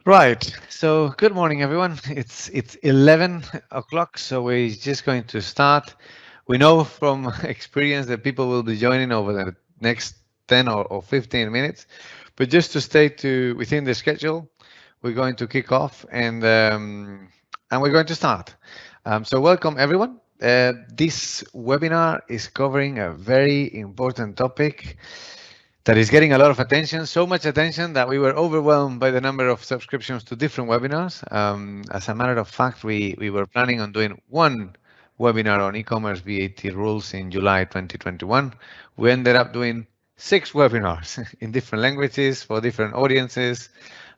Right. So good morning, everyone. It's 11 o'clock, so we're just going to start. We know from experience that people will be joining over the next 10 or 15 minutes, but just to stay to within the schedule, we're going to kick off and we're going to start. So welcome, everyone. This webinar is covering a very important topic that is getting a lot of attention, so much attention that we were overwhelmed by the number of subscriptions to different webinars. As a matter of fact, we were planning on doing one webinar on e-commerce VAT rules in July 2021. We ended up doing 6 webinars in different languages for different audiences.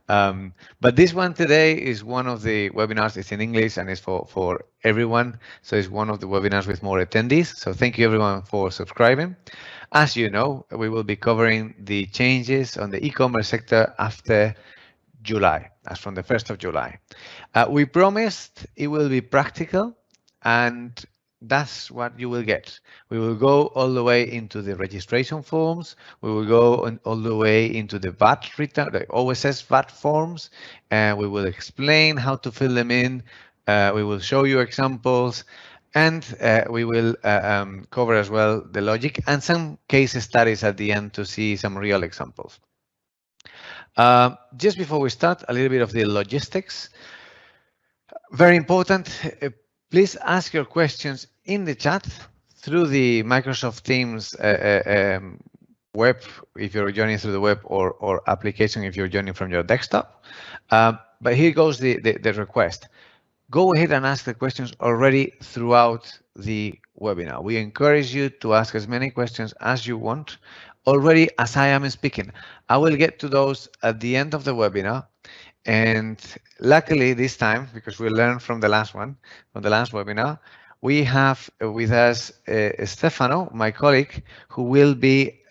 But this one today is one of the webinars. It's in English and it's for everyone. So it's one of the webinars with more attendees. So thank you everyone for subscribing. As you know, we will be covering the changes on the e-commerce sector after July, as from the 1st of July. We promised it will be practical, and that's what you will get. We will go all the way into the registration forms. We will go all the way into the VAT return, the OSS VAT forms, and we will explain how to fill them in. We will show you examples, and we will cover as well the logic and some case studies at the end to see some real examples. Just before we start, a little bit of the logistics. Very important, please ask your questions in the chat through the Microsoft Teams web, if you're joining through the web, or application if you're joining from your desktop. But here goes the request. Go ahead and ask the questions already throughout the webinar. We encourage you to ask as many questions as you want already as I am speaking. I will get to those at the end of the webinar. And luckily this time, because we learned from the last one, from the last webinar, we have with us Stefano, my colleague, who will be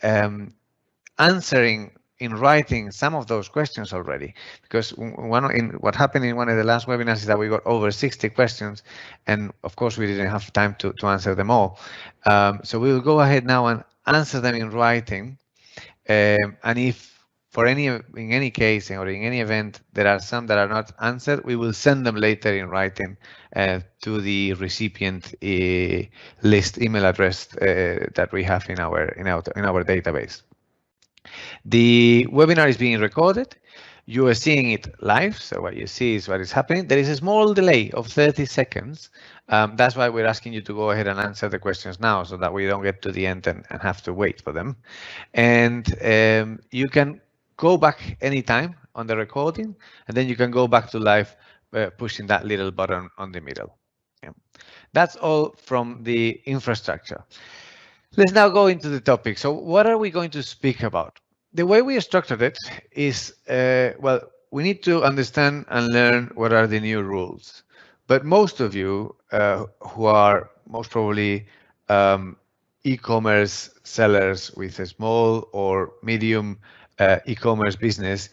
answering in writing some of those questions already, because what happened in one of the last webinars is that we got over 60 questions, and of course we didn't have time to answer them all. So we will go ahead now and answer them in writing, and if in any case or in any event there are some that are not answered, we will send them later in writing to the recipient list email address that we have in our database. The webinar is being recorded. You are seeing it live, so what you see is what is happening. There is a small delay of 30 seconds. That's why we're asking you to go ahead and answer the questions now, so that we don't get to the end and have to wait for them. And you can go back anytime on the recording, and then you can go back to live pushing that little button on the middle. Yeah. That's all from the infrastructure. Let's now go into the topic. So what are we going to speak about? The way we structured it is, well, we need to understand and learn what are the new rules. But most of you who are most probably e-commerce sellers with a small or medium e-commerce business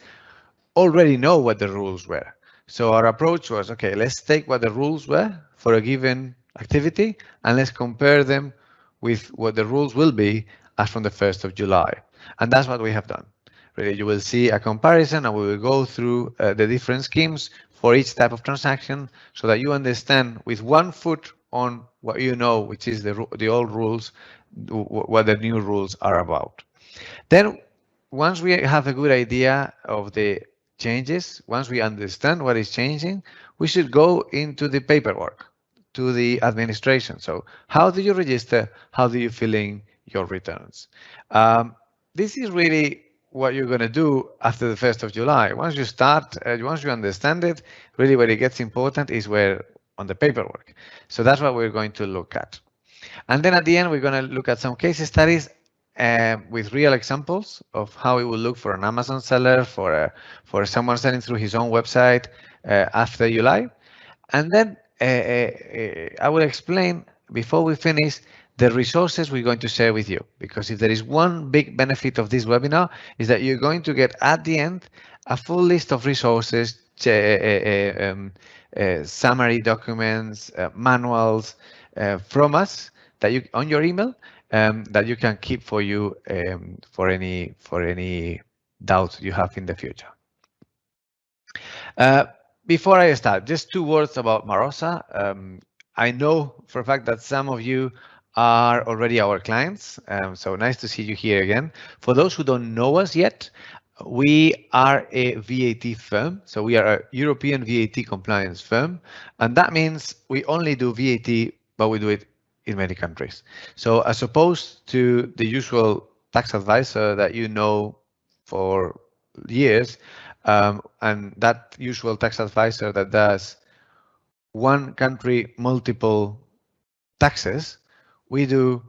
already know what the rules were. So our approach was, okay, let's take what the rules were for a given activity and let's compare them with what the rules will be as from the 1st of July. And that's what we have done. Really, you will see a comparison and we will go through the different schemes for each type of transaction so that you understand with one foot on what you know, which is the old rules, what the new rules are about. Then once we have a good idea of the changes, once we understand what is changing, we should go into the paperwork, to the administration. So how do you register? How do you fill in your returns? This is really what you're going to do after the 1st of July. Once you start, once you understand it, really where it gets important is where on the paperwork. So that's what we're going to look at. And then at the end, we're going to look at some case studies with real examples of how it will look for an Amazon seller, for someone selling through his own website after July. And then I will explain before we finish the resources we're going to share with you, because if there is one big benefit of this webinar is that you're going to get at the end a full list of resources, summary documents, manuals from us that you on your email that you can keep for you for any doubts you have in the future. Before I start, just 2 words about Marosa. I know for a fact that some of you are already our clients, so nice to see you here again. For those who don't know us yet, we are a VAT firm, so we are a European VAT compliance firm, and that means we only do VAT, but we do it in many countries. So as opposed to the usual tax advisor that you know for years, and that usual tax advisor that does one country, multiple taxes, we do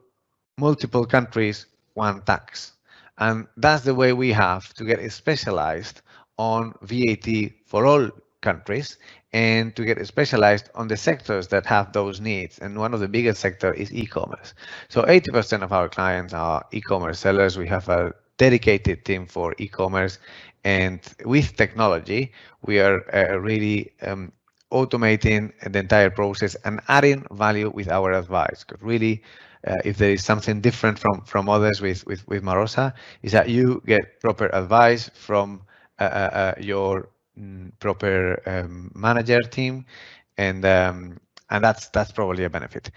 multiple countries, one tax. And that's the way we have to get specialized on VAT for all countries and to get specialized on the sectors that have those needs. And one of the biggest sectors is e-commerce. So 80% of our clients are e-commerce sellers. We have a dedicated team for e-commerce, and with technology, we are really automating the entire process and adding value with our advice. Because really, if there is something different from others with Marosa, is that you get proper advice from your proper manager team, and that's probably a benefit.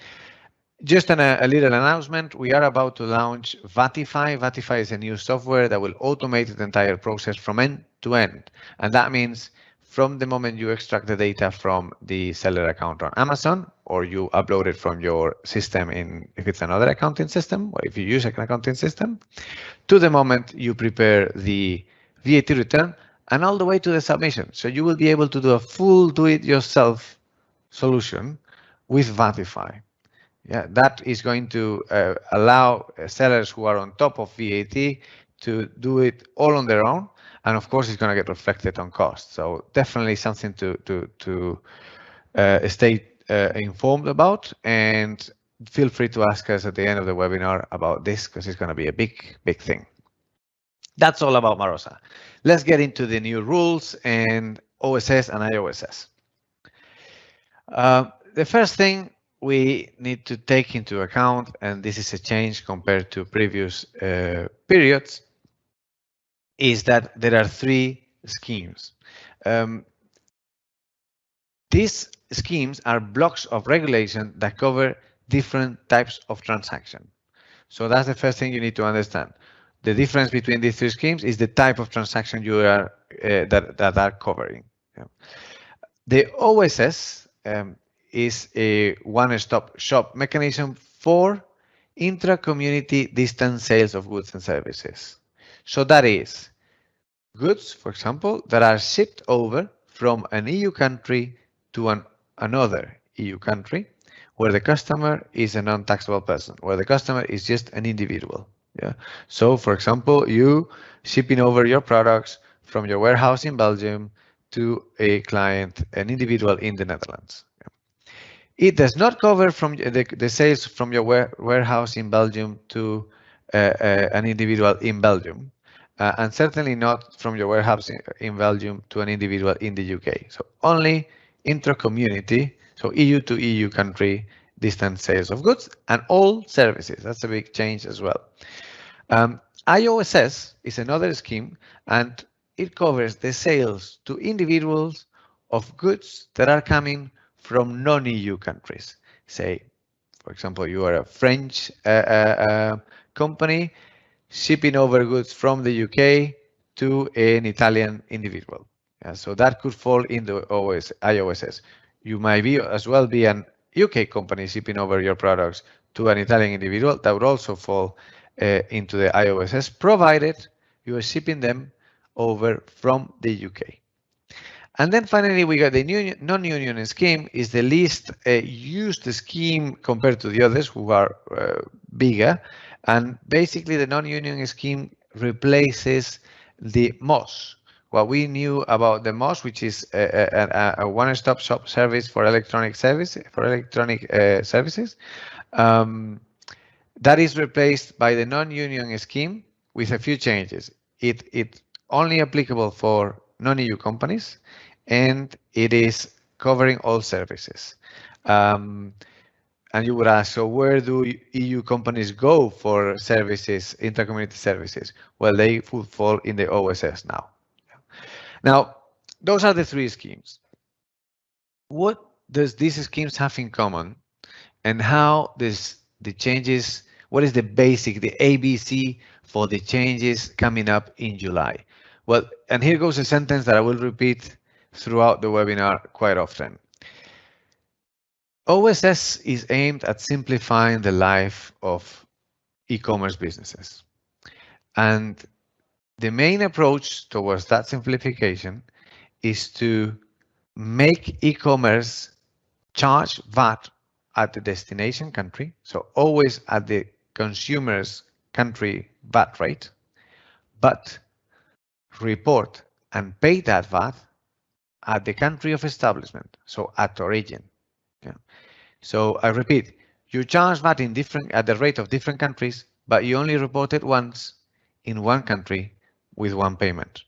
Just a little announcement, we are about to launch Vatify. Vatify is a new software that will automate the entire process from end to end. And that means from the moment you extract the data from the seller account on Amazon, or you upload it from your system if it's another accounting system, or if you use an accounting system, to the moment you prepare the VAT return, and all the way to the submission. So you will be able to do a full do-it-yourself solution with Vatify. Yeah, that is going to allow sellers who are on top of VAT to do it all on their own, and of course, it's going to get reflected on cost. So definitely something to stay informed about, and feel free to ask us at the end of the webinar about this because it's going to be a big thing. That's all about Marosa. Let's get into the new rules and OSS and IOSS. The first thing we need to take into account, and this is a change compared to previous periods, is that there are 3 schemes. These schemes are blocks of regulation that cover different types of transaction. So that's the first thing you need to understand. The difference between these 3 schemes is the type of transaction you are that are covering. Yeah. The OSS is a one-stop shop mechanism for intra-community distance sales of goods and services. So that is goods, for example, that are shipped over from an EU country to another EU country where the customer is a non-taxable person, where the customer is just an individual. Yeah. So, for example, you shipping over your products from your warehouse in Belgium to a client, an individual in the Netherlands. It does not cover from the sales from your warehouse in Belgium to an individual in Belgium, and certainly not from your warehouse in Belgium to an individual in the UK. So only intra-community, so EU to EU country distance sales of goods and all services. That's a big change as well. IOSS is another scheme, and it covers the sales to individuals of goods that are coming from non-EU countries. Say, for example, you are a French company shipping over goods from the UK to an Italian individual. So that could fall in the IOSS. You might be as well be an UK company shipping over your products to an Italian individual. That would also fall into the IOSS, provided you are shipping them over from the UK. And then finally, we got the non-union scheme, is the least used scheme compared to the others who are bigger. And basically, the non-union scheme replaces the MOS. What we knew about the MOS, which is a one-stop shop service for electronic services, that is replaced by the non-union scheme with a few changes. It's only applicable for non-EU companies, and it is covering all services. And you would ask, so where do EU companies go for services, intercommunity services? Well, they would fall in the OSS now. Now, those are the three schemes. What does these schemes have in common, and how does the changes, what is the basic, the ABC for the changes coming up in July? Well, and here goes a sentence that I will repeat throughout the webinar quite often. OSS is aimed at simplifying the life of e-commerce businesses. And the main approach towards that simplification is to make e-commerce charge VAT at the destination country, so always at the consumer's country VAT rate, but report and pay that VAT at the country of establishment, so at origin. Yeah. So I repeat, you charge VAT at the rate of different countries, but you only report it once in one country with one payment,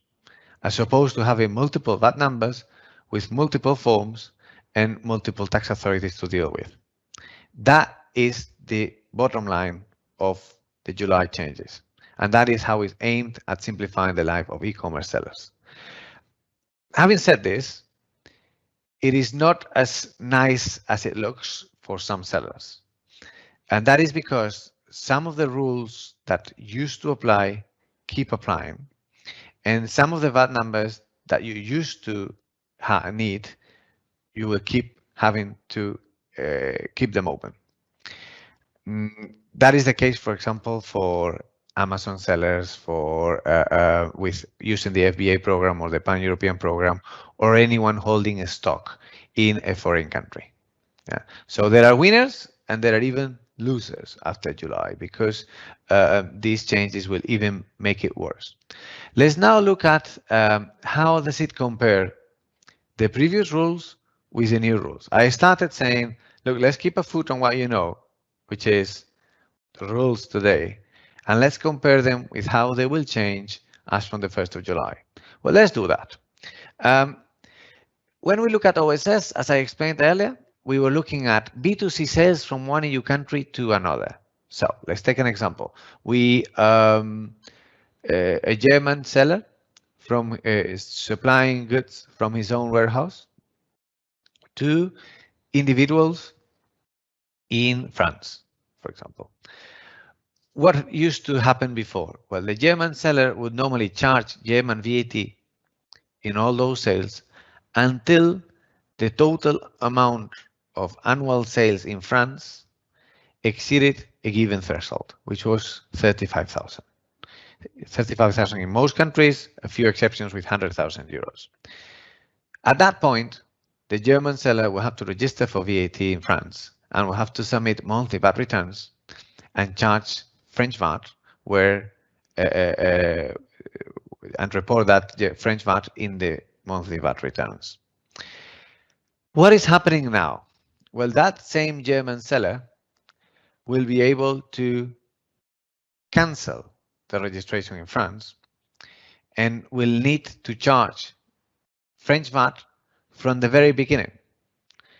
as opposed to having multiple VAT numbers with multiple forms and multiple tax authorities to deal with. That is the bottom line of the July changes. And that is how it's aimed at simplifying the life of e-commerce sellers. Having said this, it is not as nice as it looks for some sellers. And that is because some of the rules that used to apply keep applying. And some of the VAT numbers that you used to need, you will keep having to keep them open. That is the case, for example, for Amazon sellers, for with using the FBA program or the Pan-European program, or anyone holding a stock in a foreign country. Yeah. So there are winners and there are even losers after July, because these changes will even make it worse. Let's now look at how does it compare the previous rules with the new rules. I started saying, look, let's keep a foot on what you know, which is the rules today, and let's compare them with how they will change as from the 1st of July. Well, let's do that. When we look at OSS, as I explained earlier, we were looking at B2C sales from one EU country to another. So let's take an example. A German seller from supplying goods from his own warehouse to individuals in France, for example. What used to happen before? Well, the German seller would normally charge German VAT in all those sales until the total amount of annual sales in France exceeded a given threshold, which was 35,000. 35,000 in most countries, a few exceptions with 100,000 euros. At that point, the German seller will have to register for VAT in France and will have to submit monthly VAT returns and charge French VAT and report that French VAT in the monthly VAT returns. What is happening now? Well, that same German seller will be able to cancel the registration in France and will need to charge French VAT from the very beginning.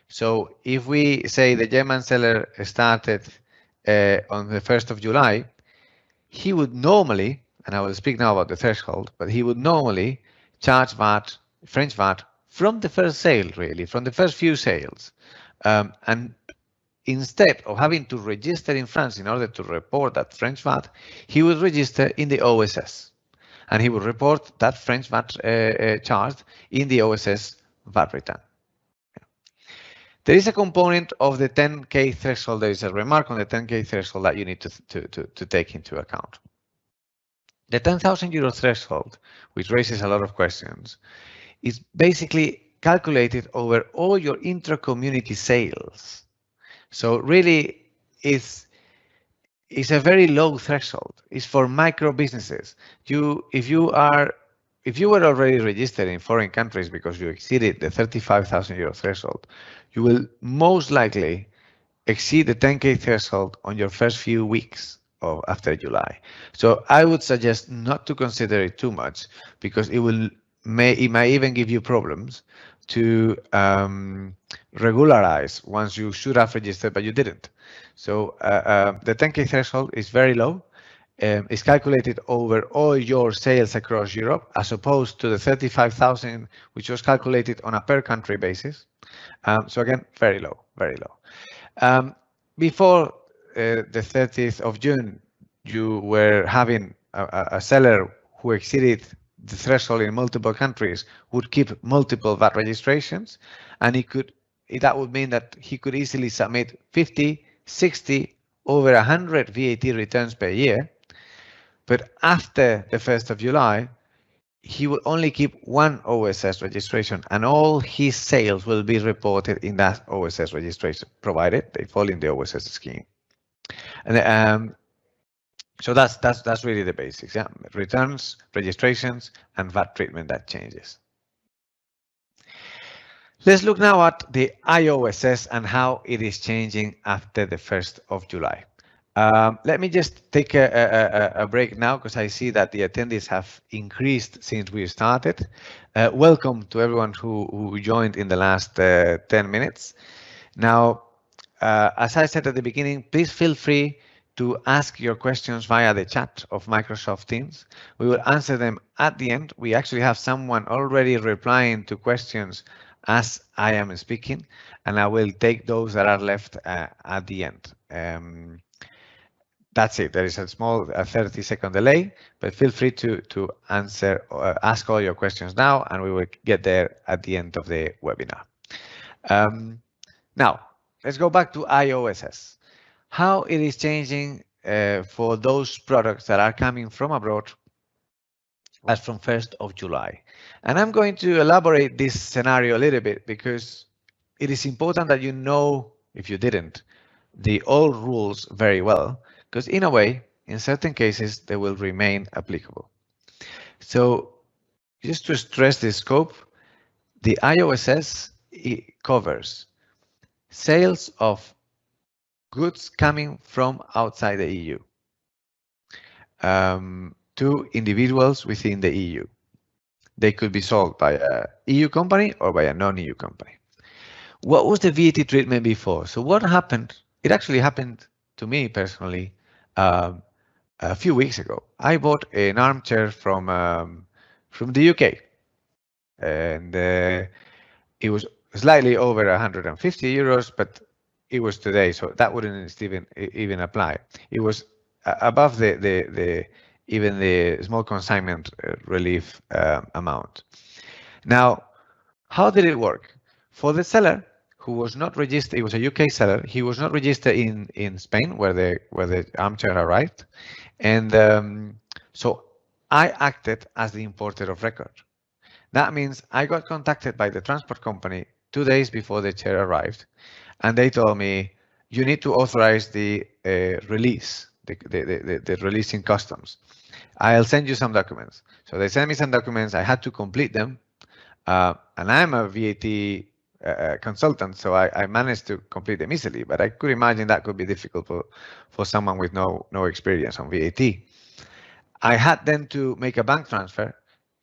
So if we say the German seller started on the 1st of July, he would normally, and I will speak now about the threshold, but he would normally charge VAT, French VAT, from the first sale, really, from the first few sales. And instead of having to register in France in order to report that French VAT, he would register in the OSS. And he would report that French VAT charged in the OSS VAT return. There is a component of the 10K threshold. There is a remark on the 10K threshold that you need to take into account. The 10,000 euro threshold, which raises a lot of questions, is basically calculated over all your intra-community sales. So really, it's a very low threshold. It's for micro businesses. If you were already registered in foreign countries because you exceeded the 35,000 euro threshold, you will most likely exceed the 10K threshold on your first few weeks after July. So I would suggest not to consider it too much, because it might even give you problems to regularize once you should have registered but you didn't. So the 10K threshold is very low, is calculated over all your sales across Europe, as opposed to the 35,000, which was calculated on a per country basis. So again, very low, very low. Before the 30th of June, you were having a seller who exceeded the threshold in multiple countries would keep multiple VAT registrations, and that would mean that he could easily submit 50, 60, over 100 VAT returns per year. But after the 1st of July, he will only keep one OSS registration, and all his sales will be reported in that OSS registration, provided they fall in the OSS scheme. And so that's really the basics. Yeah, returns, registrations, and VAT treatment that changes. Let's look now at the IOSS and how it is changing after the 1st of July. Let me just take a break now, because I see that the attendees have increased since we started. Welcome to everyone who joined in the last 10 minutes. Now, as I said at the beginning, please feel free to ask your questions via the chat of Microsoft Teams. We will answer them at the end. We actually have someone already replying to questions as I am speaking, and I will take those that are left at the end. That's it. There is a small 30-second delay, but feel free to ask all your questions now, and we will get there at the end of the webinar. Now, let's go back to IOSS. How it is changing for those products that are coming from abroad as from 1st of July. And I'm going to elaborate this scenario a little bit, because it is important that you know, if you didn't, the old rules very well, because in a way, in certain cases, they will remain applicable. So just to stress the scope, the IOSS covers sales of goods coming from outside the EU to individuals within the EU. They could be sold by an EU company or by a non-EU company. What was the VAT treatment before? So what happened? It actually happened to me personally a few weeks ago. I bought an armchair from the UK, and it was slightly over 150 euros, but it was today, so that wouldn't even apply. It was above even the small consignment relief amount. Now, how did it work? For the seller who was not registered, it was a UK seller. He was not registered in Spain, where the armchair arrived, and so I acted as the importer of record. That means I got contacted by the transport company 2 days before the chair arrived, and they told me, you need to authorize the release, the release in customs. I'll send you some documents. So they sent me some documents. I had to complete them, and I'm a VAT consultant, so I managed to complete them easily. But I could imagine that could be difficult for someone with no experience on VAT. I had then to make a bank transfer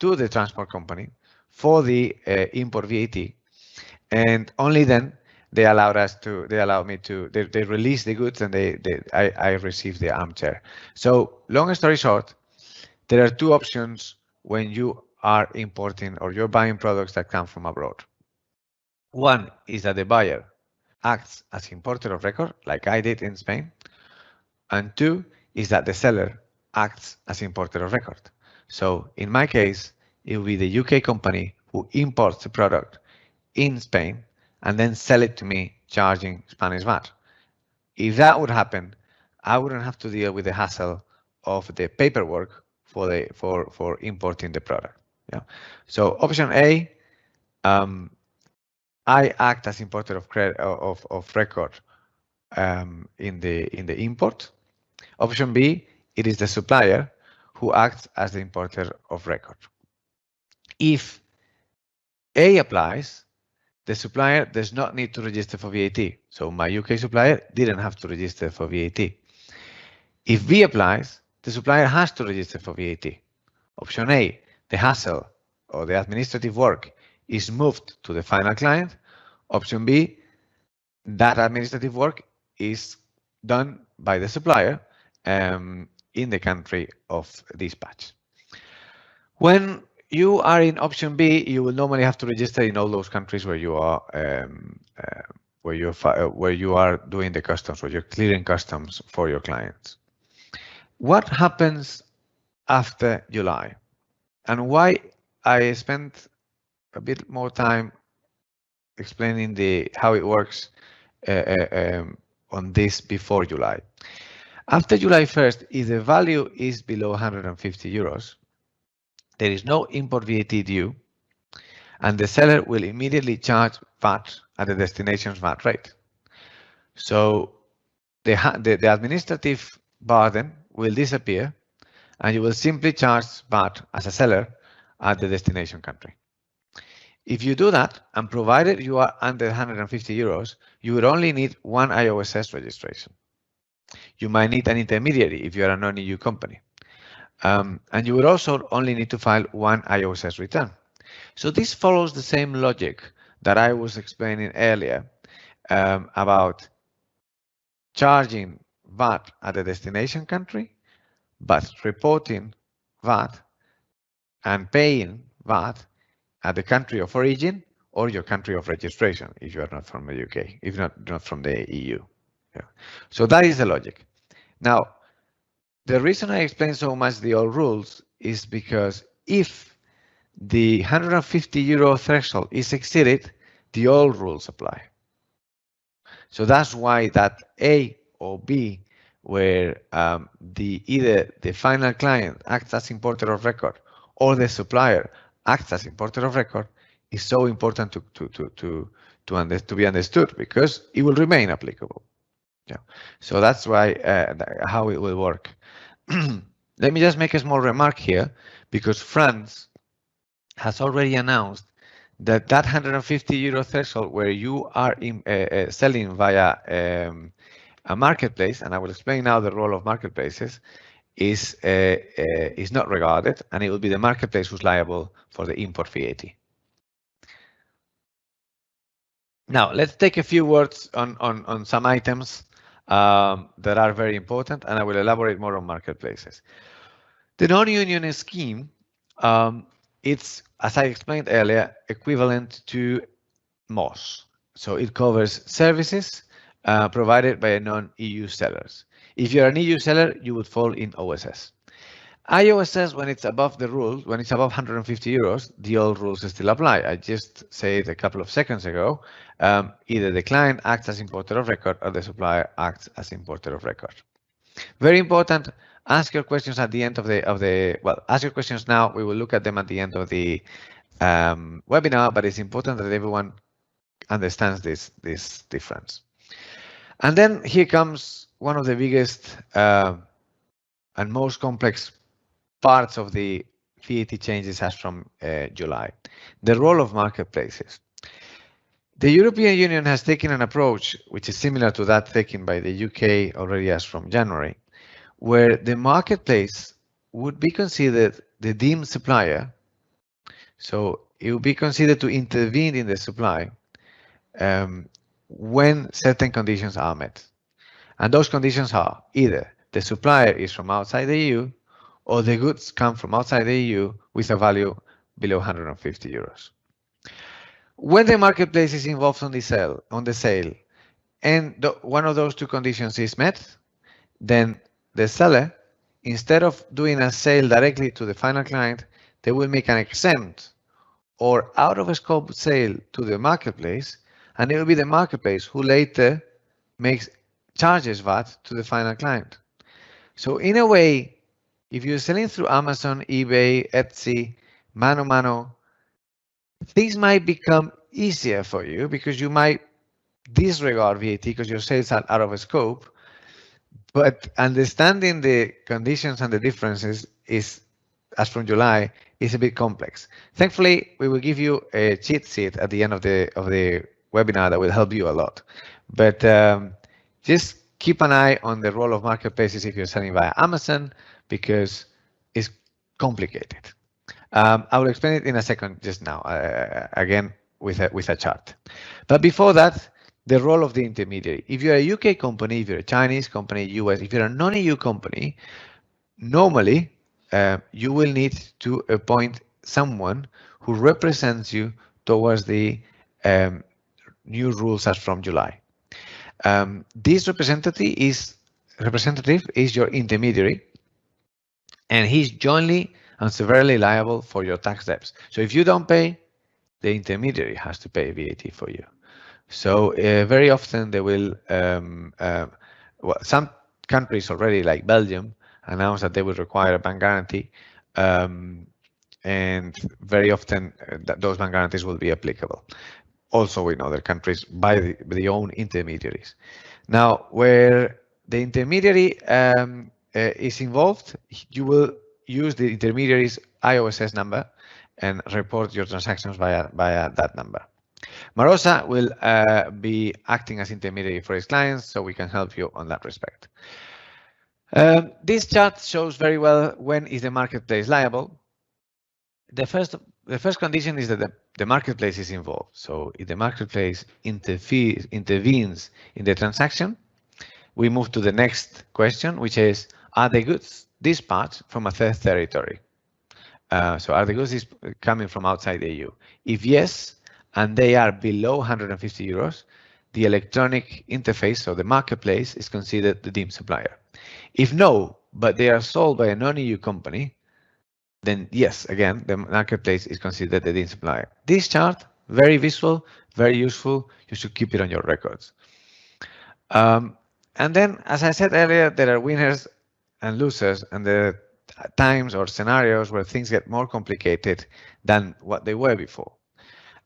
to the transport company for the import VAT, and only then they released the goods, and I received the armchair. So long story short, there are two options when you are importing or you're buying products that come from abroad. One is that the buyer acts as importer of record, like I did in Spain, and two is that the seller acts as importer of record. So in my case, it will be the UK company who imports the product in Spain and then sell it to me, charging Spanish VAT. If that would happen, I wouldn't have to deal with the hassle of the paperwork for importing the product. Yeah. So option A, I act as importer of record in the import. Option B, it is the supplier who acts as the importer of record. If A applies, the supplier does not need to register for VAT. So my UK supplier didn't have to register for VAT. If B applies, the supplier has to register for VAT. Option A, the hassle or the administrative work is moved to the final client. Option B, that administrative work is done by the supplier, in the country of dispatch. When you are in option B, you will normally have to register in all those countries where you are where you are doing the customs, where you're clearing customs for your clients. What happens after July, and why I spent a bit more time explaining how it works on this before July. After July 1st, if the value is below 150 euros, there is no import VAT due, and the seller will immediately charge VAT at the destination's VAT rate. So the administrative burden will disappear, and you will simply charge VAT as a seller at the destination country. If you do that, and provided you are under 150 euros, you would only need one IOSS registration. You might need an intermediary if you are a non-EU company. And you would also only need to file one IOSS return. So this follows the same logic that I was explaining earlier about charging VAT at the destination country, but reporting VAT and paying VAT at the country of origin or your country of registration if you are not from the UK, if not from the EU. Yeah. So that is the logic. Now, the reason I explain so much the old rules is because if the 150 euro threshold is exceeded, the old rules apply. So that's why that A or B, where either the final client acts as importer of record or the supplier acts as importer of record, is so important to be understood, because it will remain applicable. Yeah. So that's why how it will work. Let me just make a small remark here, because France has already announced that 150 euro threshold, where you are selling via a marketplace, and I will explain now the role of marketplaces, is not regarded, and it will be the marketplace who's liable for the import VAT. Now, let's take a few words on some items that are very important, and I will elaborate more on marketplaces. The non-union scheme, it's, as I explained earlier, equivalent to MOS. So it covers services provided by non-EU sellers. If you're an EU seller, you would fall in OSS. IOSS, when it's above the rules, when it's above 150 euros, the old rules still apply. I just said a couple of seconds ago, either the client acts as importer of record or the supplier acts as importer of record. Very important. Ask your questions at the end of the well, ask your questions now. We will look at them at the end of the webinar, but it's important that everyone understands this difference. And then here comes one of the biggest and most complex parts of the VAT changes as from July, the role of marketplaces. The European Union has taken an approach which is similar to that taken by the UK already as from January, where the marketplace would be considered the deemed supplier. So it would be considered to intervene in the supply when certain conditions are met. And those conditions are either the supplier is from outside the EU, or the goods come from outside the EU with a value below 150 euros. When the marketplace is involved on the sale, and one of those two conditions is met, then the seller, instead of doing a sale directly to the final client, they will make an exempt or out of scope sale to the marketplace, and it will be the marketplace who later charges VAT to the final client. So in a way, if you're selling through Amazon, eBay, Etsy, mano, things might become easier for you because you might disregard VAT because your sales are out of scope. But understanding the conditions and the differences is, as from July, is a bit complex. Thankfully, we will give you a cheat sheet at the end of the webinar that will help you a lot. But just keep an eye on the role of marketplaces if you're selling via Amazon, because it's complicated. I will explain it in a second just now, again with a chart. But before that, the role of the intermediary. If you're a UK company, if you're a Chinese company, US, if you're a non-EU company, Normally, you will need to appoint someone who represents you towards the new rules as from July. This representative is your intermediary, and he's jointly and severally liable for your tax debts. So if you don't pay, the intermediary has to pay VAT for you. So very often they will, well, some countries already, like Belgium, announce that they will require a bank guarantee, and very often those bank guarantees will be applicable. Also in other countries by the own intermediaries. Now, where the intermediary is involved, you will use the intermediary's IOSS number and report your transactions via that number. Marosa will be acting as intermediary for his clients, so we can help you on that respect. This chart shows very well when is the marketplace liable. The first condition is that the marketplace is involved. So if the marketplace intervenes in the transaction, we move to the next question, which is, are the goods dispatched from a third territory? So are the goods coming from outside the EU? If yes, and they are below 150 euros, the electronic interface, so the marketplace, is considered the deemed supplier. If no, but they are sold by a non-EU company, then yes, again, the marketplace is considered the deemed supplier. This chart, very visual, very useful. You should keep it on your records. And then, as I said earlier, there are winners and losers, and there are times or scenarios where things get more complicated than what they were before.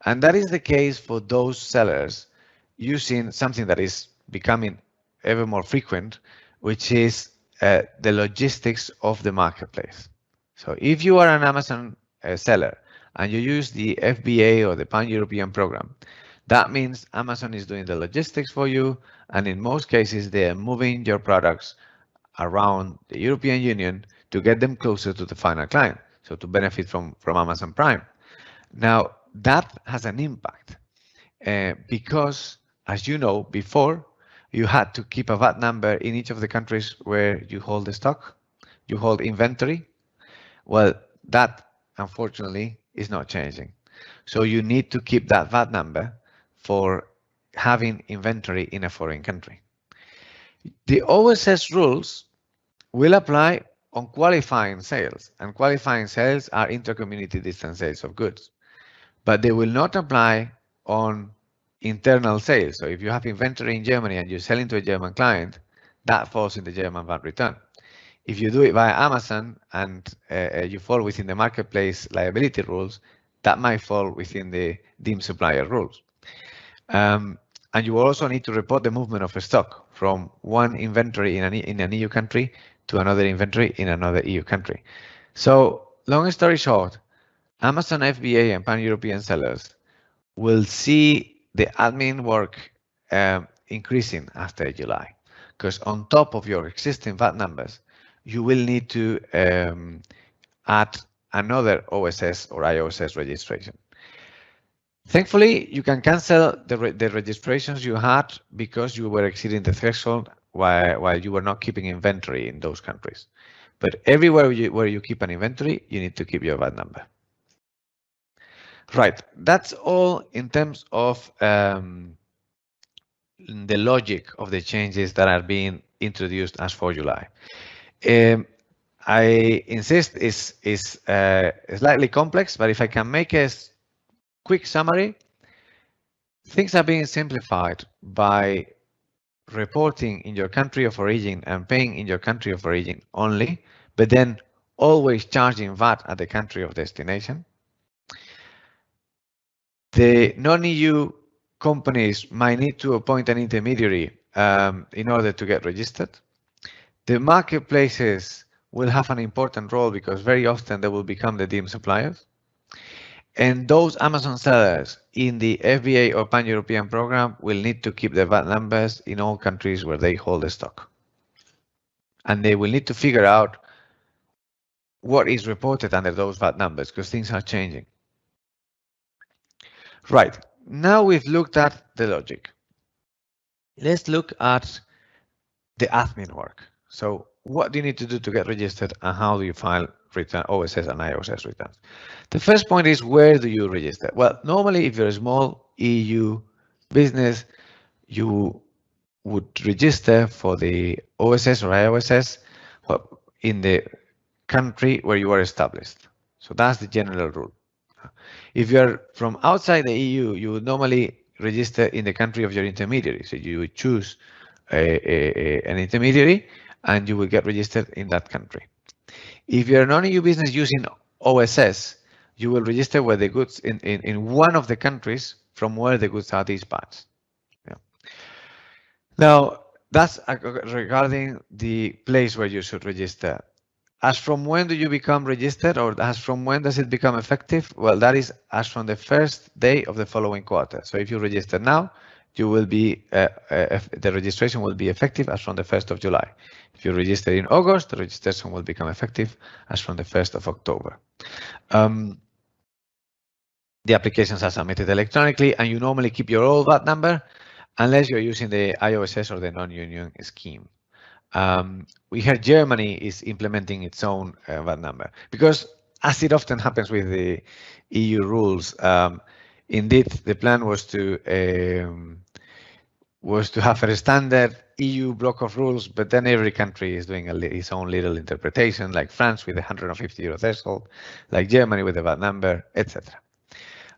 And that is the case for those sellers using something that is becoming ever more frequent, which is the logistics of the marketplace. So if you are an Amazon seller and you use the FBA or the Pan-European program, that means Amazon is doing the logistics for you, and in most cases, they are moving your products around the European Union to get them closer to the final client, so to benefit from Amazon Prime. Now, that has an impact because, as you know, before, you had to keep a VAT number in each of the countries where you hold the stock, you hold inventory. Well, that, unfortunately, is not changing. So you need to keep that VAT number for having inventory in a foreign country. The OSS rules will apply on qualifying sales, and qualifying sales are intercommunity distance sales of goods, but they will not apply on internal sales. So if you have inventory in Germany and you're selling to a German client, that falls in the German VAT return. If you do it via Amazon and you fall within the marketplace liability rules, that might fall within the deemed supplier rules. And you will also need to report the movement of a stock from one inventory in an EU country to another inventory in another EU country. So long story short, Amazon FBA and Pan-European sellers will see the admin work increasing after July, because on top of your existing VAT numbers, you will need to add another OSS or IOSS registration. Thankfully, you can cancel the registrations you had because you were exceeding the threshold while you were not keeping inventory in those countries. But everywhere where you keep an inventory, you need to keep your VAT number. Right, that's all in terms of the logic of the changes that are being introduced as for July. I insist is slightly complex, but if I can make a quick summary, things are being simplified by reporting in your country of origin and paying in your country of origin only, but then always charging VAT at the country of destination. The non-EU companies might need to appoint an intermediary in order to get registered. The marketplaces will have an important role because very often they will become the deemed suppliers. And those Amazon sellers in the FBA or Pan-European program will need to keep the VAT numbers in all countries where they hold the stock. And they will need to figure out what is reported under those VAT numbers because things are changing. Right, now we've looked at the logic. Let's look at the admin work. So what do you need to do to get registered, and how do you file return OSS and IOSS returns? The first point is, where do you register? Well, normally, if you're a small EU business, you would register for the OSS or IOSS in the country where you are established. So that's the general rule. If you're from outside the EU, you would normally register in the country of your intermediary. So you would choose an intermediary and you will get registered in that country. If you're a non-EU business using OSS, you will register where the goods in one of the countries from where the goods are dispatched. Yeah. Now, that's regarding the place where you should register. As from when do you become registered, or as from when does it become effective? Well, that is as from the first day of the following quarter. So if you register now, you will be the registration will be effective as from the 1st of July. If you register in August, the registration will become effective as from the 1st of October. The applications are submitted electronically, and you normally keep your old VAT number unless you're using the IOSS or the non-union scheme. We heard Germany is implementing its own VAT number because, as it often happens with the EU rules, indeed the plan was to have a standard EU block of rules, but then every country is doing its own little interpretation, like France with the 150 euro threshold, like Germany with the VAT number, etc.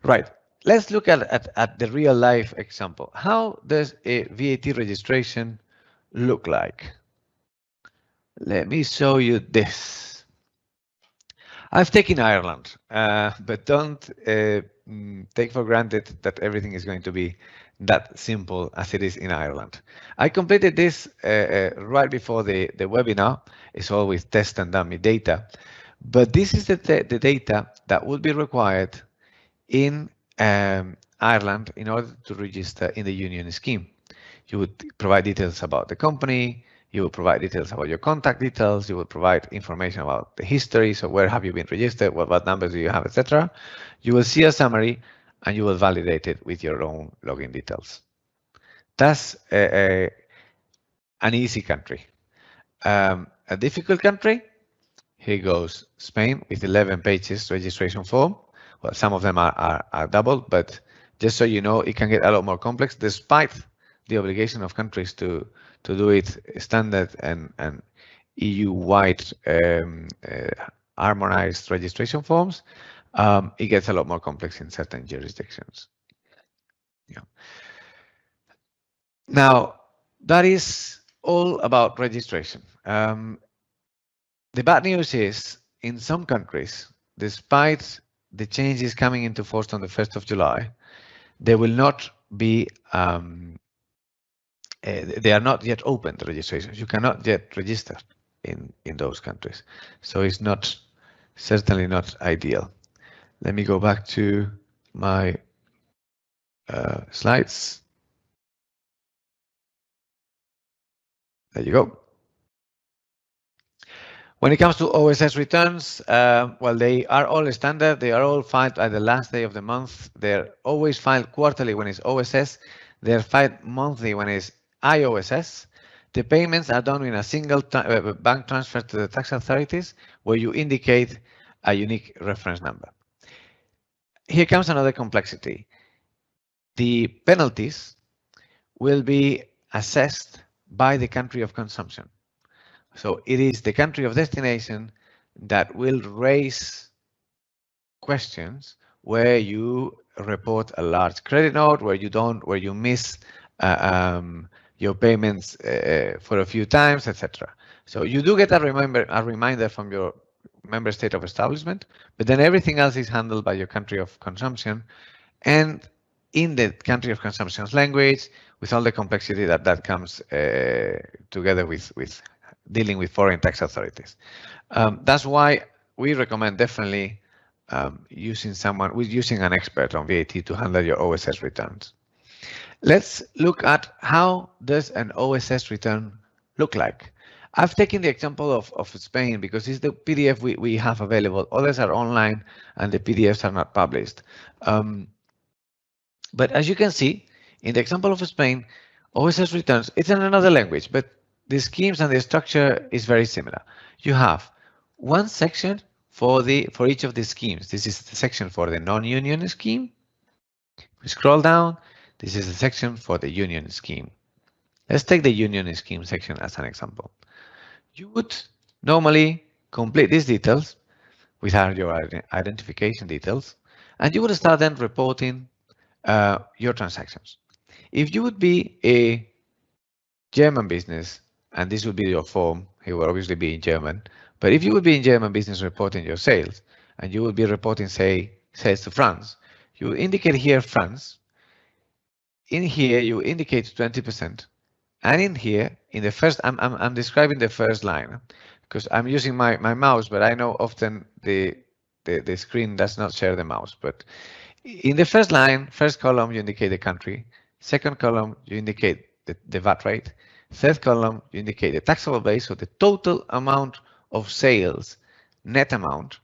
Right. Let's look at the real life example. How does a VAT registration look like? Let me show you this. I've taken Ireland, but don't take for granted that everything is going to be that simple as it is in Ireland. I completed this right before the webinar. It's all with test and dummy data, but this is the data that would be required in Ireland in order to register in the union scheme. You would provide details about the company, you will provide details about your contact details, you will provide information about the history, so where have you been registered, what numbers do you have, etc. You will see a summary and you will validate it with your own login details. That's an easy country. A difficult country, here goes Spain with 11 pages registration form. Well, some of them are double, but just so you know, it can get a lot more complex despite the obligation of countries to do it standard and EU-wide harmonized registration forms. It gets a lot more complex in certain jurisdictions. Yeah. Now, that is all about registration. The bad news is, in some countries, despite the changes coming into force on the 1st of July, there will not be they are not yet open to registrations. You cannot yet register in those countries. So it's not, certainly not ideal. Let me go back to my slides. There you go. When it comes to OSS returns, well, they are all standard. They are all filed at the last day of the month. They're always filed quarterly when it's OSS. They're filed monthly when it's IOSS. The payments are done in a single bank transfer to the tax authorities, where you indicate a unique reference number. Here comes another complexity. The penalties will be assessed by the country of consumption. So it is the country of destination that will raise questions where you report a large credit note, where you miss your payments for a few times, etc. So you do get a reminder from your member state of establishment, but then everything else is handled by your country of consumption, and in the country of consumption's language, with all the complexity that comes together with dealing with foreign tax authorities. That's why we recommend definitely using an expert on VAT to handle your OSS returns. Let's look at how does an OSS return look like. I've taken the example of Spain because it's the PDF we have available. Others are online and the PDFs are not published. But as you can see, in the example of Spain, OSS returns, it's in another language, but the schemes and the structure is very similar. You have one section for each of the schemes. This is the section for the non-union scheme. We scroll down. This is the section for the union scheme. Let's take the union scheme section as an example. You would normally complete these details without your identification details, and you would start then reporting your transactions. If you would be a German business, and this would be your form, it will obviously be in German, but if you would be in German business reporting your sales, and you would be reporting, say, sales to France, you indicate here France. In here, you indicate 20%. And in here, in the first, I'm describing the first line because I'm using my mouse, but I know often the screen does not share the mouse. But in the first line, first column, you indicate the country. Second column, you indicate the VAT rate. Third column, you indicate the taxable base, so the total amount of sales, net amount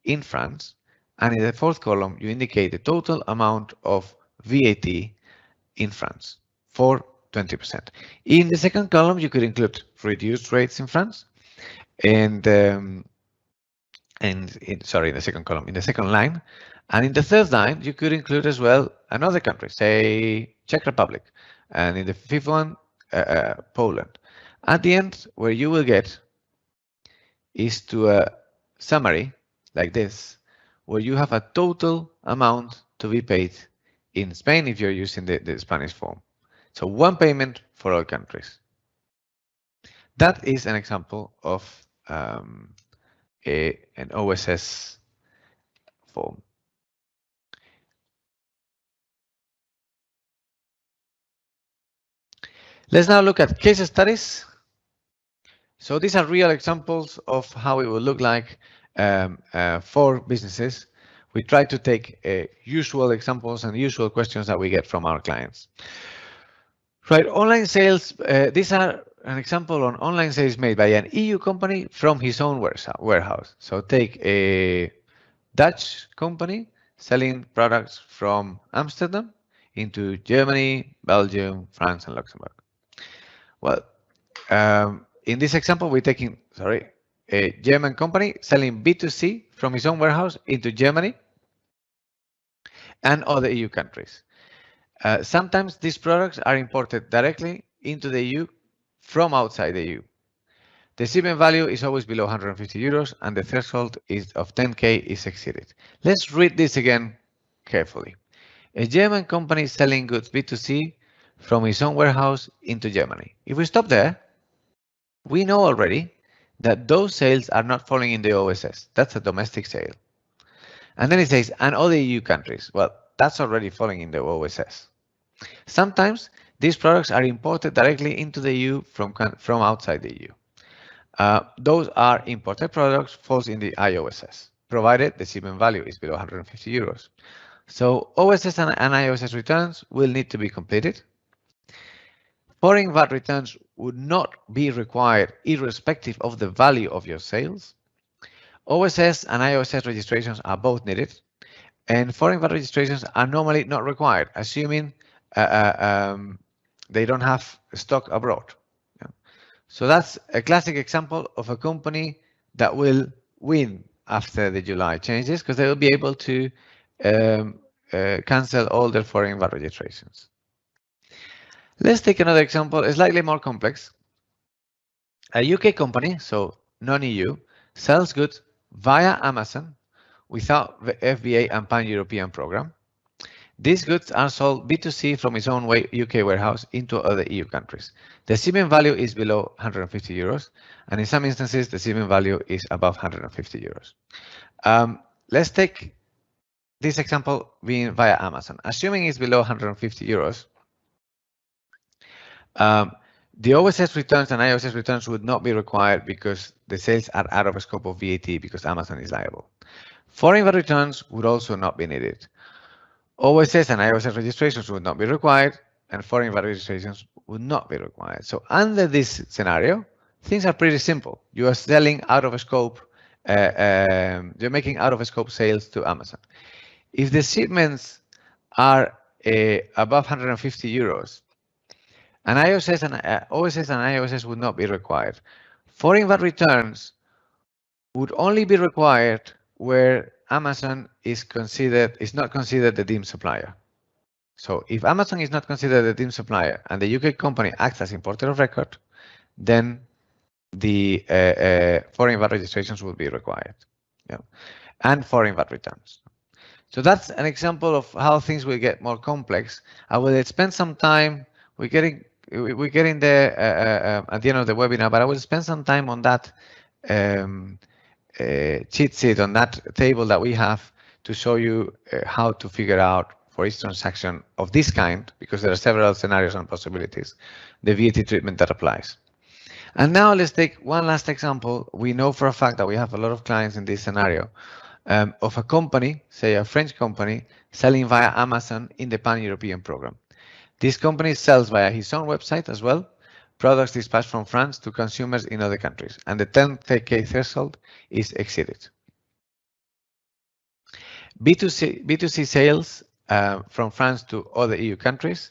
in France. And in the fourth column, you indicate the total amount of VAT in France for 20%. In the second column, you could include reduced rates in France, and in the second column, in the second line, and in the third line, you could include as well another country, say Czech Republic, and in the fifth one, Poland. At the end, where you will get is to a summary like this, where you have a total amount to be paid in Spain if you're using the Spanish form. So one payment for all countries. That is an example of an OSS form. Let's now look at case studies. So these are real examples of how it will look like for businesses. We try to take usual examples and usual questions that we get from our clients. Right, online sales, these are an example on online sales made by an EU company from his own warehouse. So take a Dutch company selling products from Amsterdam into Germany, Belgium, France, and Luxembourg. Well, in this example, we're taking, a German company selling B2C from his own warehouse into Germany and other EU countries. Sometimes these products are imported directly into the EU from outside the EU. The shipment value is always below 150 euros and the threshold of 10K is exceeded. Let's read this again carefully. A German company selling goods B2C from his own warehouse into Germany. If we stop there, we know already that those sales are not falling in the OSS. That's a domestic sale. And then it says, and other EU countries. Well, that's already falling in the OSS. Sometimes these products are imported directly into the EU from outside the EU. Those are imported products, falls in the IOSS, provided the shipment value is below 150 euros. So OSS and IOSS returns will need to be completed. Foreign VAT returns would not be required irrespective of the value of your sales. OSS and IOSS registrations are both needed, and foreign VAT registrations are normally not required, assuming they don't have stock abroad. Yeah. So that's a classic example of a company that will win after the July changes because they will be able to cancel all their foreign VAT registrations. Let's take another example, slightly more complex. A UK company, so non-EU, sells goods via Amazon without the FBA and Pan-European program. These goods are sold B2C from its own UK warehouse into other EU countries. The shipment value is below 150 euros, and in some instances, the shipment value is above 150 euros. Let's take this example being via Amazon. Assuming it's below 150 euros, the OSS returns and IOSS returns would not be required because the sales are out of scope of VAT because Amazon is liable. Foreign VAT returns would also not be needed. OSS and IOSS registrations would not be required, and foreign VAT registrations would not be required. So under this scenario, things are pretty simple. You are selling out of scope, you're making out of scope sales to Amazon. If the shipments are above 150 euros, And OSS and IOSS would not be required. Foreign VAT returns would only be required where Amazon is not considered the deemed supplier. So if Amazon is not considered the deemed supplier and the UK company acts as importer of record, then the foreign VAT registrations will be required, yeah, and foreign VAT returns. So that's an example of how things will get more complex. I will spend some time. We're getting there at the end of the webinar, but I will spend some time on that cheat sheet, on that table that we have to show you how to figure out for each transaction of this kind, because there are several scenarios and possibilities, the VAT treatment that applies. And now let's take one last example. We know for a fact that we have a lot of clients in this scenario of a company, say a French company, selling via Amazon in the pan-European program. This company sells via his own website as well, products dispatched from France to consumers in other countries, and the 10K threshold is exceeded. B2C sales from France to other EU countries.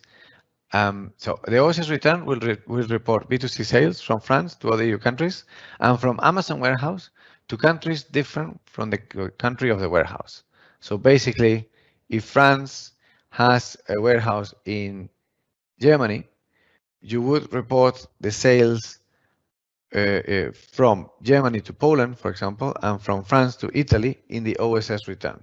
So the OSS return will report B2C sales from France to other EU countries and from Amazon warehouse to countries different from the country of the warehouse. So basically, if France has a warehouse in Germany, you would report the sales from Germany to Poland, for example, and from France to Italy in the OSS return.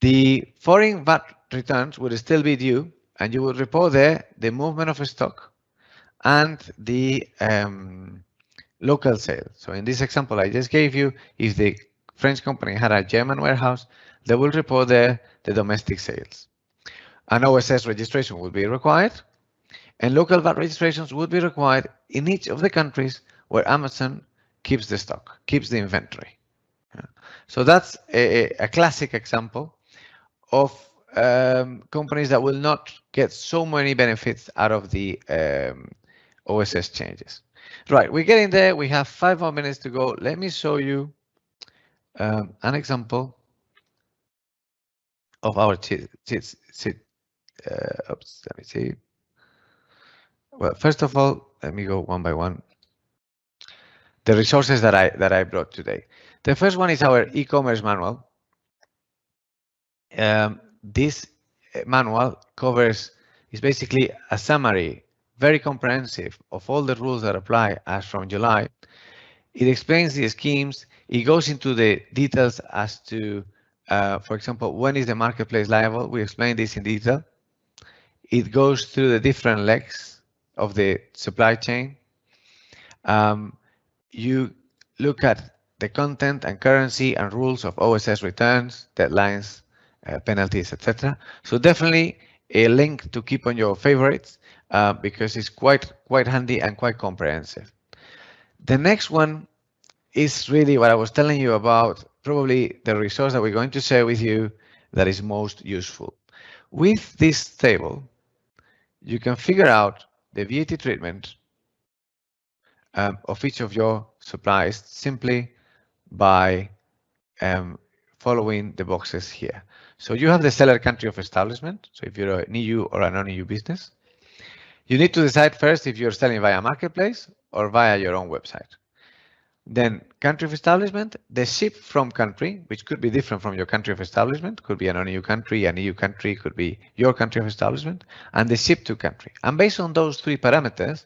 The foreign VAT returns would still be due, and you would report there the movement of stock and the local sale. So in this example I just gave you, if the French company had a German warehouse, they will report there the domestic sales. An OSS registration would be required, and local VAT registrations would be required in each of the countries where Amazon keeps the stock, keeps the inventory. So that's a classic example of companies that will not get so many benefits out of the OSS changes. Right, we're getting there. We have 5 more minutes to go. Let me show you an example of our oops, let me see. Well, first of all, let me go one by one. The resources that I brought today. The first one is our e-commerce manual. This manual is basically a summary, very comprehensive, of all the rules that apply as from July. It explains the schemes. It goes into the details as to, for example, when is the marketplace liable? We explain this in detail. It goes through the different legs of the supply chain. You look at the content and currency and rules of OSS returns, deadlines, penalties, etc. So definitely a link to keep on your favorites because it's quite handy and quite comprehensive. The next one is really what I was telling you about, probably the resource that we're going to share with you that is most useful. With this table, you can figure out the VAT treatment of each of your supplies simply by following the boxes here. So you have the seller country of establishment. So if you're an EU or a non-EU business, you need to decide first if you're selling via marketplace or via your own website. Then country of establishment, the ship from country, which could be different from your country of establishment, could be a non-EU country, an EU country, could be your country of establishment, and the ship to country. And based on those 3 parameters,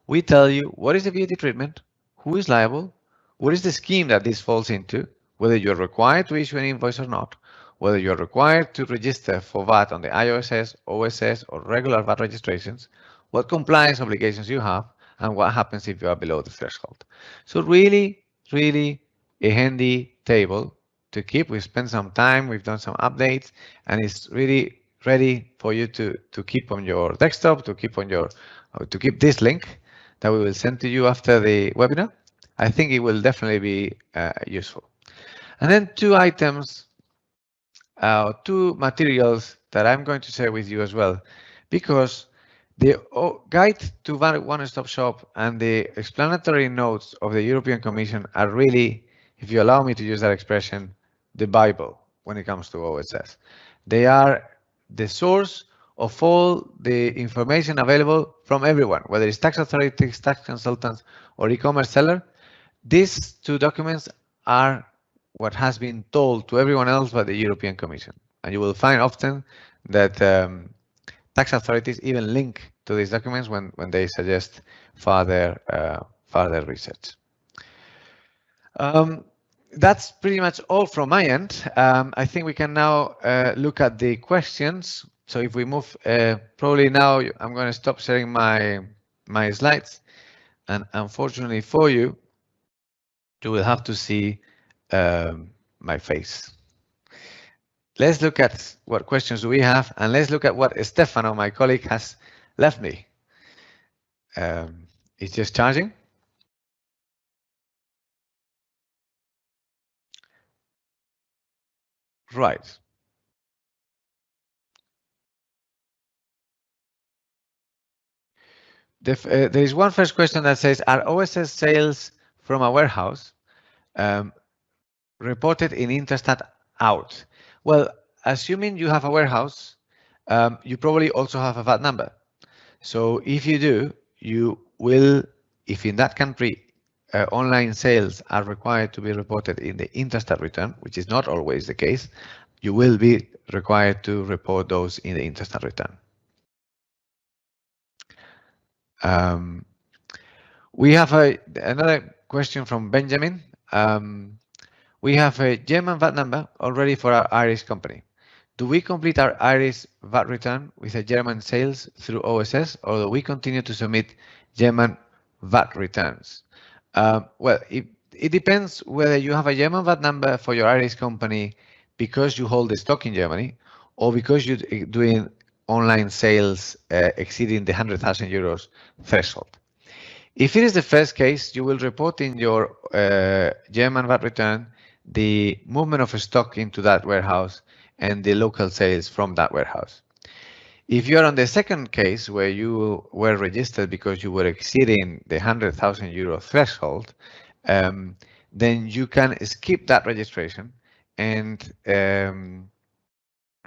we tell you what is the VAT treatment, who is liable, what is the scheme that this falls into, whether you're required to issue an invoice or not, whether you're required to register for VAT on the IOSS, OSS, or regular VAT registrations, what compliance obligations you have, and what happens if you are below the threshold. So really a handy table to keep. We spent some time, we've done some updates, and it's really ready for you to keep on your desktop, to keep this link that we will send to you after the webinar. I think it will definitely be useful. And then 2 items, 2 materials that I'm going to share with you as well, because the guide to VAT one-stop shop and the explanatory notes of the European Commission are really, if you allow me to use that expression, the Bible when it comes to OSS. They are the source of all the information available from everyone, whether it's tax authorities, tax consultants, or e-commerce seller. These two documents are what has been told to everyone else by the European Commission. And you will find often that tax authorities even link to these documents when they suggest further research. That's pretty much all from my end. I think we can now look at the questions. So if we move, probably now I'm going to stop sharing my slides. And unfortunately for you, you will have to see my face. Let's look at what questions we have, and let's look at what Stefano, my colleague, has left me. It's just charging. Right. There is one first question that says, are OSS sales from a warehouse reported in Interstat out? Well, assuming you have a warehouse, you probably also have a VAT number. So if you do, you will, if in that country online sales are required to be reported in the Interstat return, which is not always the case, you will be required to report those in the Interstat return. We have another question from Benjamin. We have a German VAT number already for our Irish company. Do we complete our Irish VAT return with a German sales through OSS, or do we continue to submit German VAT returns? Well, it depends whether you have a German VAT number for your Irish company because you hold the stock in Germany, or because you're doing online sales exceeding the 100,000 euros threshold. If it is the first case, you will report in your German VAT return the movement of stock into that warehouse and the local sales from that warehouse. If you are on the second case, where you were registered because you were exceeding the 100,000 euro threshold, then you can skip that registration and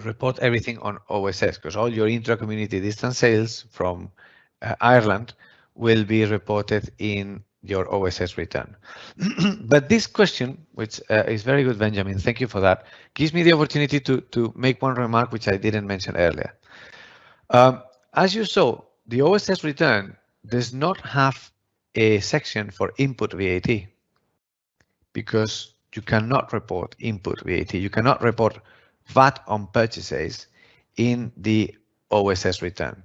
report everything on OSS, because all your intra-community distance sales from Ireland will be reported in your OSS return. But this question, which is very good, Benjamin, thank you for that, gives me the opportunity to make one remark which I didn't mention earlier. As you saw, the OSS return does not have a section for input VAT, because you cannot report input VAT. You cannot report VAT on purchases in the OSS return.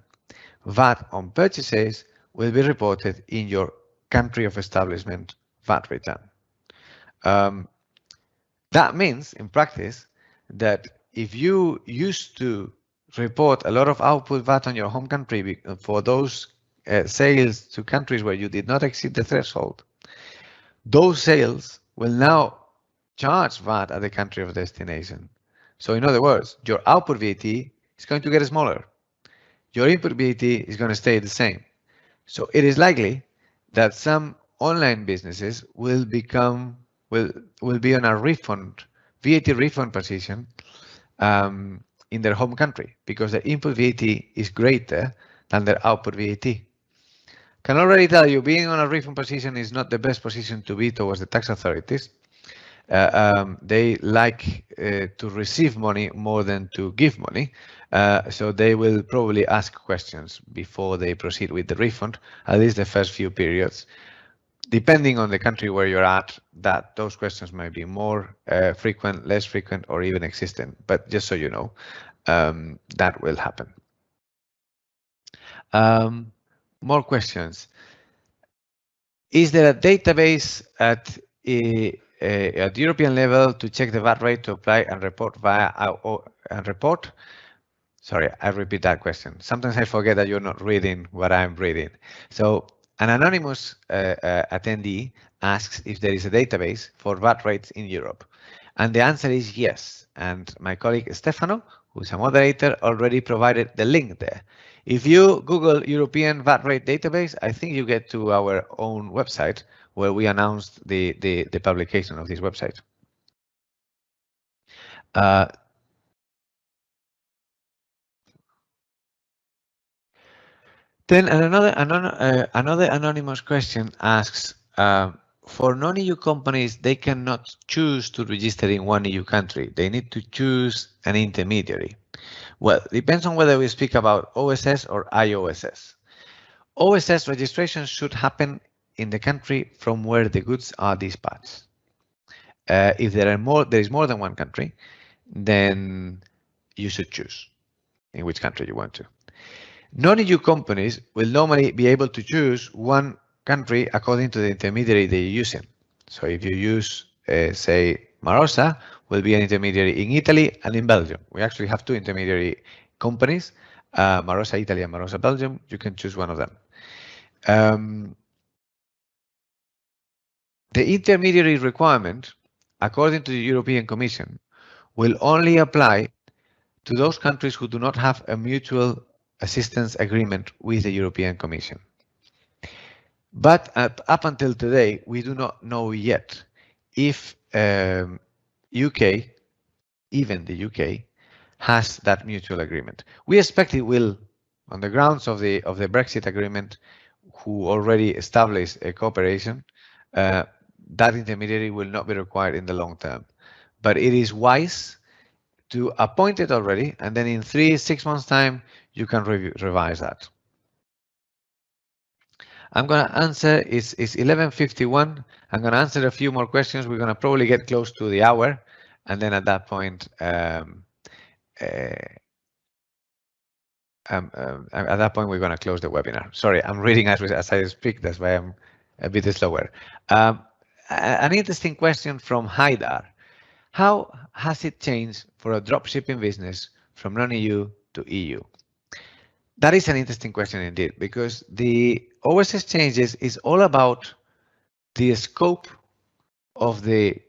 VAT on purchases will be reported in your country of establishment VAT return. That means, in practice, that if you used to report a lot of output VAT on your home country for those sales to countries where you did not exceed the threshold, those sales will now charge VAT at the country of destination. So in other words, your output VAT is going to get smaller. Your input VAT is going to stay the same. So it is likely that some online businesses will be on a VAT refund position in their home country, because their input VAT is greater than their output VAT. Can already tell you, being on a refund position is not the best position to be towards the tax authorities. They like to receive money more than to give money, so they will probably ask questions before they proceed with the refund, at least the first few periods. Depending on the country where you're at, those questions might be more frequent, less frequent, or even existent. But just so you know, that will happen. More questions. Is there a database at European level to check the VAT rate to apply and report Sorry, I repeat that question. Sometimes I forget that you're not reading what I'm reading. So an anonymous attendee asks if there is a database for VAT rates in Europe. And the answer is yes. And my colleague Stefano, who's a moderator, already provided the link there. If you Google European VAT rate database, I think you get to our own website, where we announced the publication of this website. Then another anonymous question asks, for non-EU companies, they cannot choose to register in one EU country. They need to choose an intermediary. Well, depends on whether we speak about OSS or IOSS. OSS registration should happen in the country from where the goods are dispatched. If there is more than one country, then you should choose in which country you want to. Non-EU companies will normally be able to choose one country according to the intermediary they're using. So if you use, say, Marosa, will be an intermediary in Italy and in Belgium. We actually have two intermediary companies, Marosa Italy and Marosa Belgium. You can choose one of them. The intermediary requirement, according to the European Commission, will only apply to those countries who do not have a mutual assistance agreement with the European Commission. But up until today, we do not know yet if UK, even the UK, has that mutual agreement. We expect it will, on the grounds of the Brexit agreement, who already established a cooperation. That intermediary will not be required in the long term, but it is wise to appoint it already, and then in 3-6 months time you can revise that. I'm going to answer, it's 11:51. I'm going to answer a few more questions. We're going to probably get close to the hour, and then at that point we're going to close the webinar. Sorry, I'm reading as I speak, that's why I'm a bit slower. An interesting question from Haidar. How has it changed for a dropshipping business from non-EU to EU? That is an interesting question indeed, because the OSS changes is all about the scope of the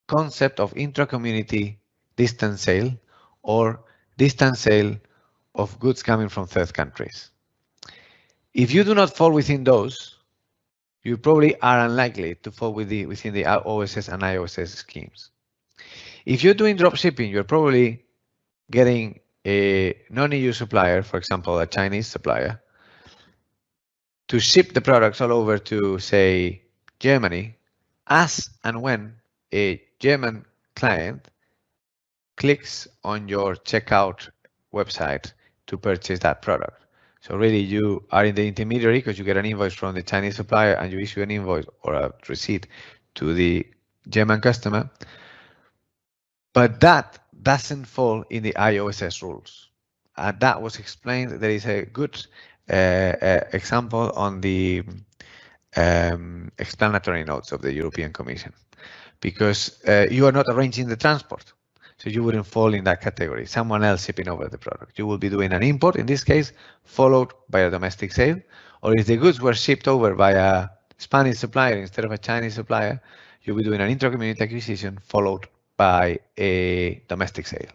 concept of intra-community distance sale or distance sale of goods coming from third countries. If you do not fall within those, you probably are unlikely to fall within the OSS and IOSS schemes. If you're doing drop shipping, you're probably getting a non-EU supplier, for example, a Chinese supplier, to ship the products all over to, say, Germany, as and when a German client clicks on your checkout website to purchase that product. So really you are in the intermediary because you get an invoice from the Chinese supplier and you issue an invoice or a receipt to the German customer. But that doesn't fall in the IOSS rules. That was explained. There is a good example on the explanatory notes of the European Commission, because you are not arranging the transport. So you wouldn't fall in that category. Someone else shipping over the product. You will be doing an import, in this case, followed by a domestic sale. Or if the goods were shipped over by a Spanish supplier instead of a Chinese supplier, you'll be doing an intra-community acquisition followed by a domestic sale.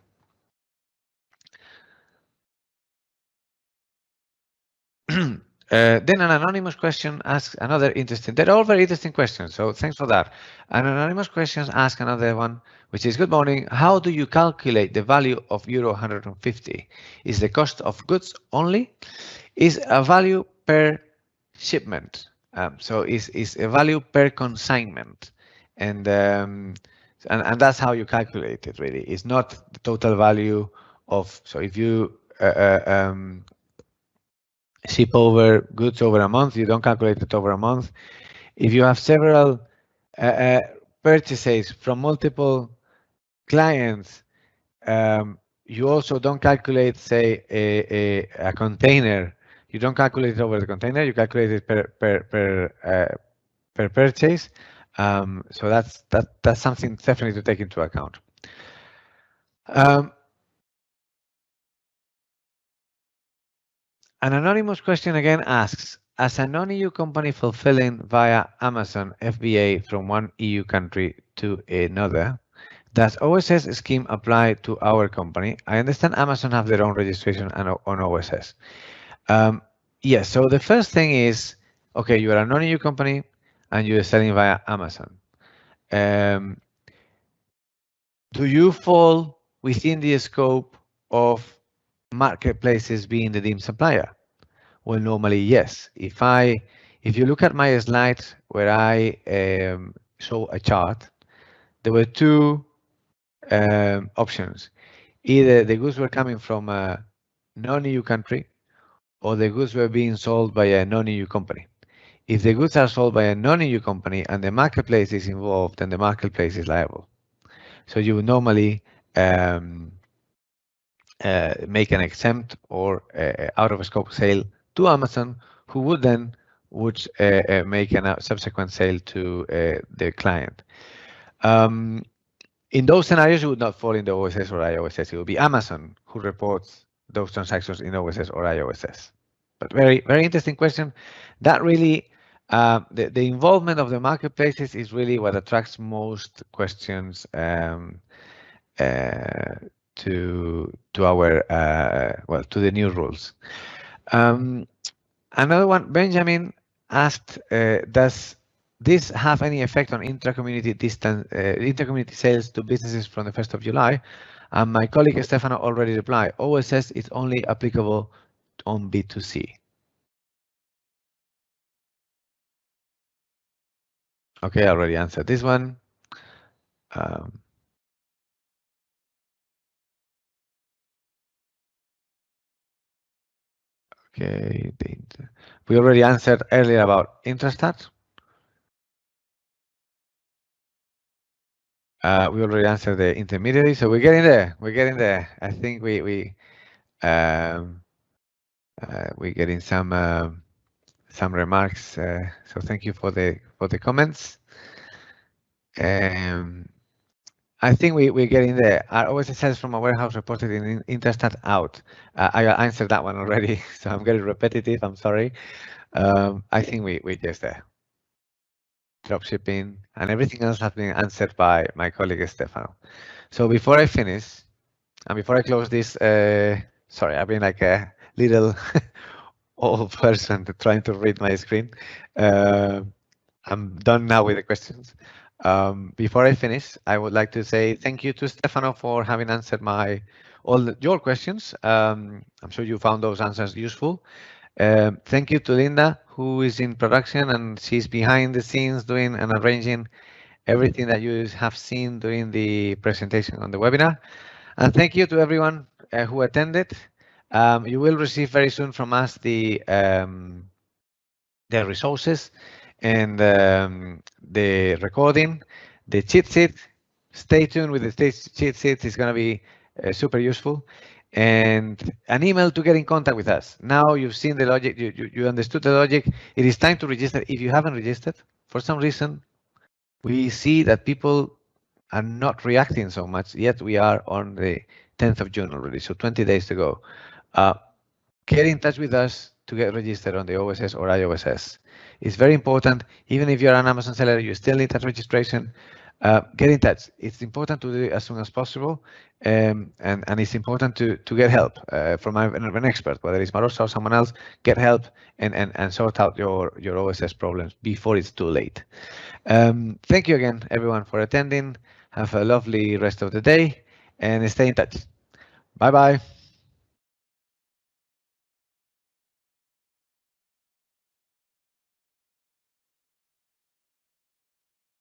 Then an anonymous question asks another interesting, they're all very interesting questions, so thanks for that. An anonymous question asks another one, which is, good morning, how do you calculate the value of euro 150? Is the cost of goods only? Is a value per shipment? So is a value per consignment? And that's how you calculate it, really. It's not the total value of, so if you ship over goods over a month, you don't calculate it over a month. If you have several purchases from multiple clients, you also don't calculate, say, a container. You don't calculate it over the container. You calculate it per purchase. So that's something definitely to take into account. An anonymous question again asks, as a non-EU company fulfilling via Amazon FBA from one EU country to another, does OSS scheme apply to our company? I understand Amazon have their own registration on OSS. Yes, so the first thing is, okay, you are a non-EU company and you're selling via Amazon. Do you fall within the scope of marketplaces being the deemed supplier? Well, normally, yes. If you look at my slide where I show a chart, there were two options. Either the goods were coming from a non-EU country or the goods were being sold by a non-EU company. If the goods are sold by a non-EU company and the marketplace is involved, then the marketplace is liable. So you would normally make an exempt or out of scope sale to Amazon, who would then make a subsequent sale to the client. In those scenarios, you would not fall in the OSS or IOSS. It will be Amazon who reports those transactions in OSS or IOSS. But very, very interesting question. That really, the involvement of the marketplaces is really what attracts most questions to our to the new rules. Another one, Benjamin asked, does this have any effect on intra-community sales to businesses from the 1st of July? And my colleague Stefano already replied, OSS is only applicable on B2C. Okay, I already answered this one. Okay, we already answered earlier about Intrastat. We already answered the intermediary, so we're getting there. We're getting there. I think we're getting some remarks. So thank you for the comments. I think we're getting there. Are OSS sales from a warehouse reported in Intrastat out? I answered that one already, so I'm getting repetitive. I'm sorry. I think we're just there. Dropshipping and everything else has been answered by my colleague Stefano. So before I finish and before I close this, sorry, I've been like a little old person trying to read my screen. I'm done now with the questions. Before I finish, I would like to say thank you to Stefano for having answered all your questions. I'm sure you found those answers useful. Thank you to Linda, who is in production, and she's behind the scenes doing and arranging everything that you have seen during the presentation on the webinar. And thank you to everyone who attended. You will receive very soon from us the resources and the recording, the cheat sheet. Stay tuned with the cheat sheet. It's going to be super useful. And an email to get in contact with us. Now you've seen the logic, you understood the logic. It is time to register. If you haven't registered, for some reason, we see that people are not reacting so much, yet we are on the 10th of June already, so 20 days to go. Get in touch with us to get registered on the OSS or IOSS. It's very important. Even if you're an Amazon seller, you still need that registration. Get in touch. It's important to do it as soon as possible, and it's important to get help from an expert, whether it's Marosa or someone else. Get help and sort out your OSS problems before it's too late. Thank you again, everyone, for attending. Have a lovely rest of the day and stay in touch. Bye-bye.